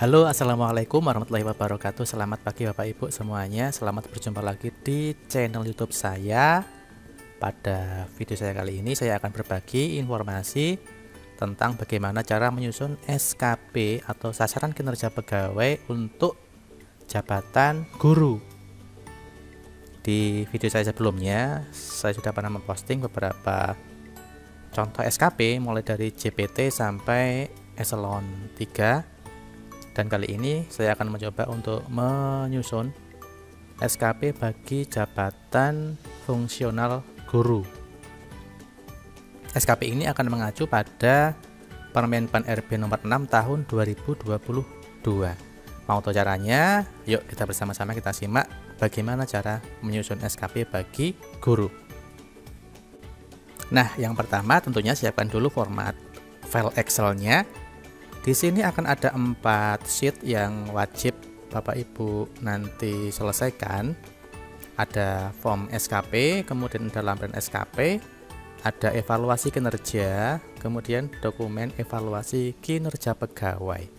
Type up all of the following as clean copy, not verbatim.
Halo, assalamualaikum warahmatullahi wabarakatuh. Selamat pagi Bapak Ibu semuanya. Selamat berjumpa lagi di channel YouTube saya. Pada video saya kali ini saya akan berbagi informasi tentang bagaimana cara menyusun SKP atau sasaran kinerja pegawai untuk jabatan guru. Di video saya sebelumnya saya sudah pernah memposting beberapa contoh SKP mulai dari JPT sampai eselon 3. Dan kali ini saya akan mencoba untuk menyusun SKP bagi jabatan fungsional guru. SKP ini akan mengacu pada Permen-Pan RB nomor 6 tahun 2022. Mau tahu caranya? Yuk kita bersama-sama kita simak bagaimana cara menyusun SKP bagi guru. Nah, yang pertama tentunya siapkan dulu format file Excel-nya. Di sini akan ada 4 sheet yang wajib Bapak Ibu nanti selesaikan. Ada form SKP, kemudian ada lampiran SKP, ada evaluasi kinerja, kemudian dokumen evaluasi kinerja pegawai.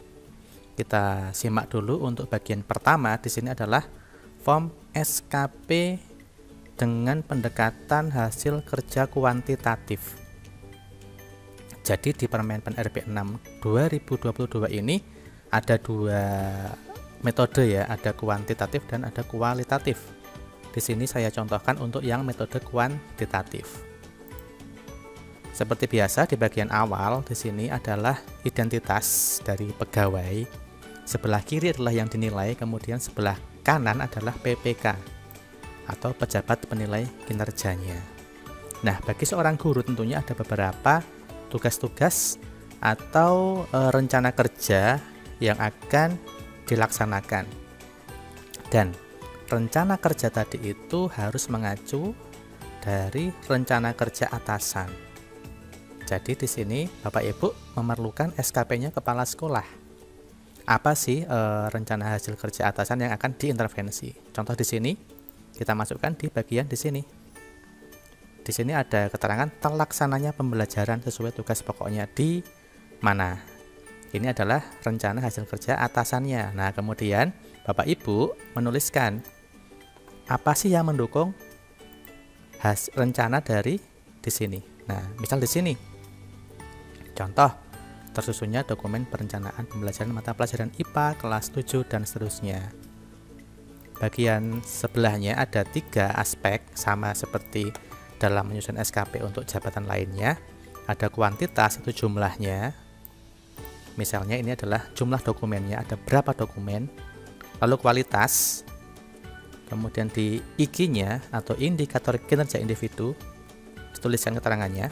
Kita simak dulu untuk bagian pertama. Di sini adalah form SKP dengan pendekatan hasil kerja kuantitatif. Jadi di Permen-Pan RB 6 2022 ini ada dua metode ya, ada kuantitatif dan ada kualitatif. Di sini saya contohkan untuk yang metode kuantitatif. Seperti biasa di bagian awal di sini adalah identitas dari pegawai. Sebelah kiri adalah yang dinilai, kemudian sebelah kanan adalah PPK atau pejabat penilai kinerjanya. Nah, bagi seorang guru tentunya ada beberapa tugas-tugas atau rencana kerja yang akan dilaksanakan, dan rencana kerja tadi itu harus mengacu dari rencana kerja atasan. Jadi di sini Bapak Ibu memerlukan SKP-nya kepala sekolah. Apa sih rencana hasil kerja atasan yang akan diintervensi? Contoh di sini kita masukkan di bagian di sini. Di sini ada keterangan terlaksananya pembelajaran sesuai tugas pokoknya di mana. Ini adalah rencana hasil kerja atasannya. Nah, kemudian Bapak Ibu menuliskan apa sih yang mendukung rencana dari di sini. Nah, misal di sini. Contoh, tersusunnya dokumen perencanaan pembelajaran mata pelajaran IPA kelas 7 dan seterusnya. Bagian sebelahnya ada 3 aspek sama seperti dalam menyusun SKP untuk jabatan lainnya. Ada kuantitas, itu jumlahnya. Misalnya ini adalah jumlah dokumennya, ada berapa dokumen. Lalu kualitas, kemudian di IG-nya atau indikator kinerja individu, tuliskan keterangannya.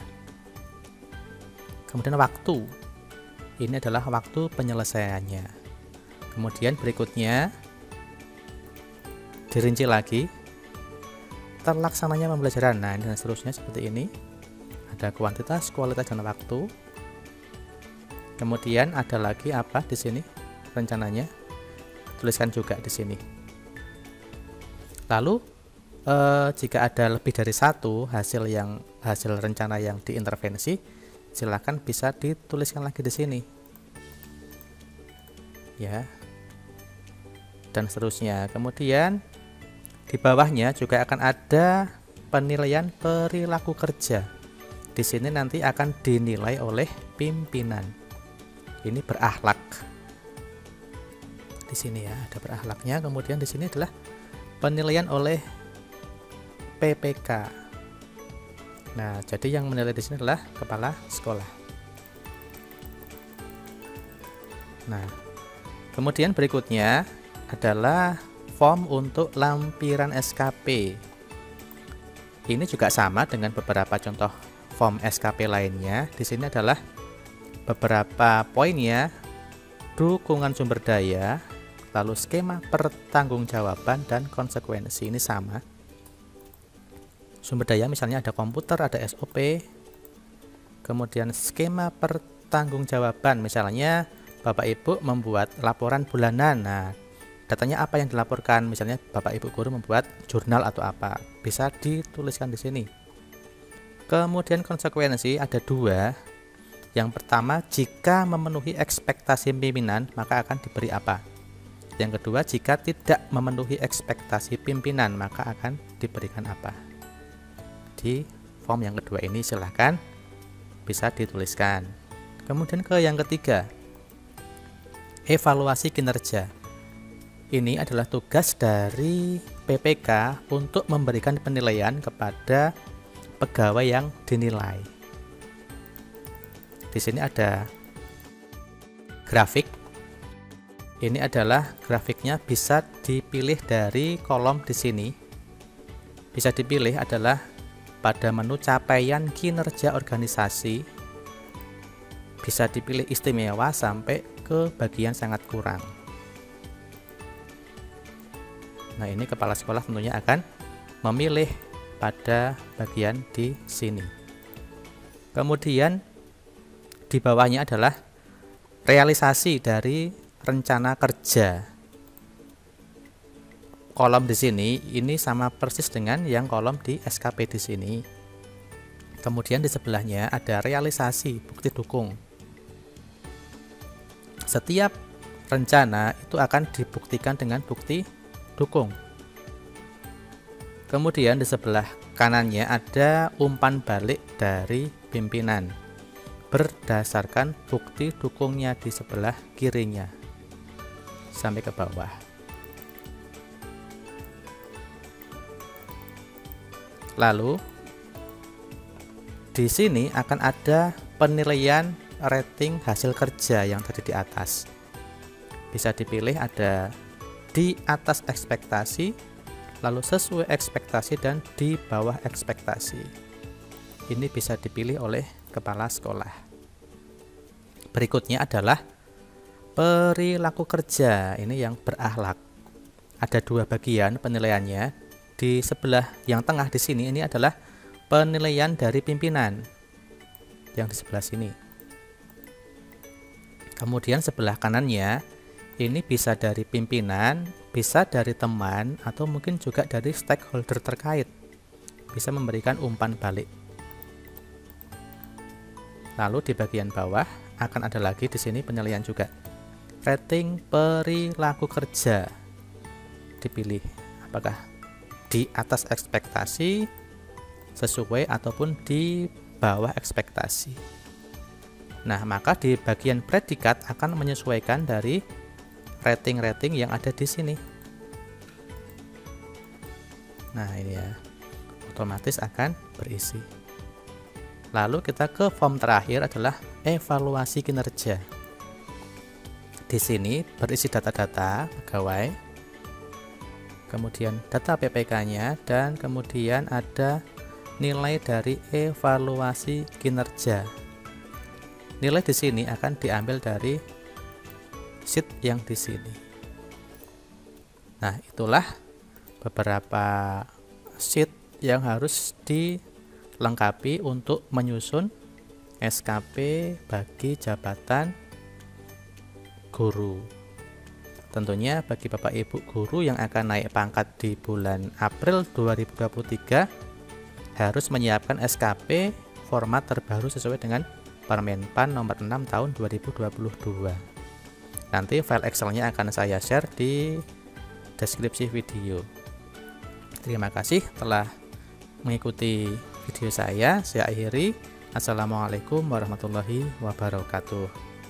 Kemudian waktu, ini adalah waktu penyelesaiannya. Kemudian berikutnya dirinci lagi terlaksananya pembelajaran. Nah, dan seterusnya seperti ini. Ada kuantitas, kualitas, dan waktu. Kemudian ada lagi apa di sini rencananya? Tuliskan juga di sini. Lalu jika ada lebih dari satu hasil rencana yang diintervensi, silakan bisa dituliskan lagi di sini. Ya. Dan seterusnya. Kemudian di bawahnya juga akan ada penilaian perilaku kerja. Di sini nanti akan dinilai oleh pimpinan. Ini berakhlak. Di sini ya, ada berakhlaknya. Kemudian di sini adalah penilaian oleh PPK. Nah, jadi yang menilai di sini adalah kepala sekolah. Nah, kemudian berikutnya adalah form untuk lampiran SKP. Ini juga sama dengan beberapa contoh form SKP lainnya. Di sini adalah beberapa poinnya: dukungan sumber daya, lalu skema pertanggungjawaban dan konsekuensi. Ini sama. Sumber daya misalnya ada komputer, ada SOP. Kemudian skema pertanggungjawaban, misalnya Bapak Ibu membuat laporan bulanan. Nah, datanya apa yang dilaporkan, misalnya Bapak Ibu guru membuat jurnal atau apa, bisa dituliskan di sini. Kemudian konsekuensi ada 2. Yang pertama, jika memenuhi ekspektasi pimpinan, maka akan diberi apa? Yang kedua, jika tidak memenuhi ekspektasi pimpinan, maka akan diberikan apa? Di form yang kedua ini silahkan bisa dituliskan. Kemudian ke yang ketiga, evaluasi kinerja. Ini adalah tugas dari PPK untuk memberikan penilaian kepada pegawai yang dinilai. Di sini ada grafik. Ini adalah grafiknya, bisa dipilih dari kolom di sini. Bisa dipilih adalah pada menu capaian kinerja organisasi. Bisa dipilih istimewa sampai ke bagian sangat kurang. Nah, ini kepala sekolah tentunya akan memilih pada bagian di sini. Kemudian di bawahnya adalah realisasi dari rencana kerja. Kolom di sini ini sama persis dengan yang kolom di SKP di sini. Kemudian di sebelahnya ada realisasi bukti dukung. Setiap rencana itu akan dibuktikan dengan bukti dukung. Kemudian di sebelah kanannya ada umpan balik dari pimpinan berdasarkan bukti dukungnya di sebelah kirinya sampai ke bawah. Lalu di sini akan ada penilaian rating hasil kerja yang tadi di atas. Bisa dipilih ada di atas ekspektasi, lalu sesuai ekspektasi, dan di bawah ekspektasi. Ini bisa dipilih oleh kepala sekolah. Berikutnya adalah perilaku kerja. Ini yang berakhlak. Ada dua bagian penilaiannya. Di sebelah yang tengah di sini ini adalah penilaian dari pimpinan. Yang di sebelah sini. Kemudian sebelah kanannya ini bisa dari pimpinan, bisa dari teman, atau mungkin juga dari stakeholder terkait. Bisa memberikan umpan balik. Lalu di bagian bawah akan ada lagi di sini penilaian juga. Rating perilaku kerja. Dipilih apakah di atas ekspektasi, sesuai, ataupun di bawah ekspektasi. Nah, maka di bagian predikat akan menyesuaikan dari rating-rating yang ada di sini. Nah, ini ya, otomatis akan berisi. Lalu kita ke form terakhir adalah evaluasi kinerja. Di sini berisi data-data pegawai, kemudian data PPK-nya, dan kemudian ada nilai dari evaluasi kinerja. Nilai di sini akan diambil dari sheet yang di sini. Nah, itulah beberapa sheet yang harus dilengkapi untuk menyusun SKP bagi jabatan guru. Tentunya bagi Bapak Ibu guru yang akan naik pangkat di bulan April 2023 harus menyiapkan SKP format terbaru sesuai dengan Permenpan nomor 6 tahun 2022. Nanti file Excelnya akan saya share di deskripsi video. Terima kasih telah mengikuti video saya akhiri. Assalamualaikum warahmatullahi wabarakatuh.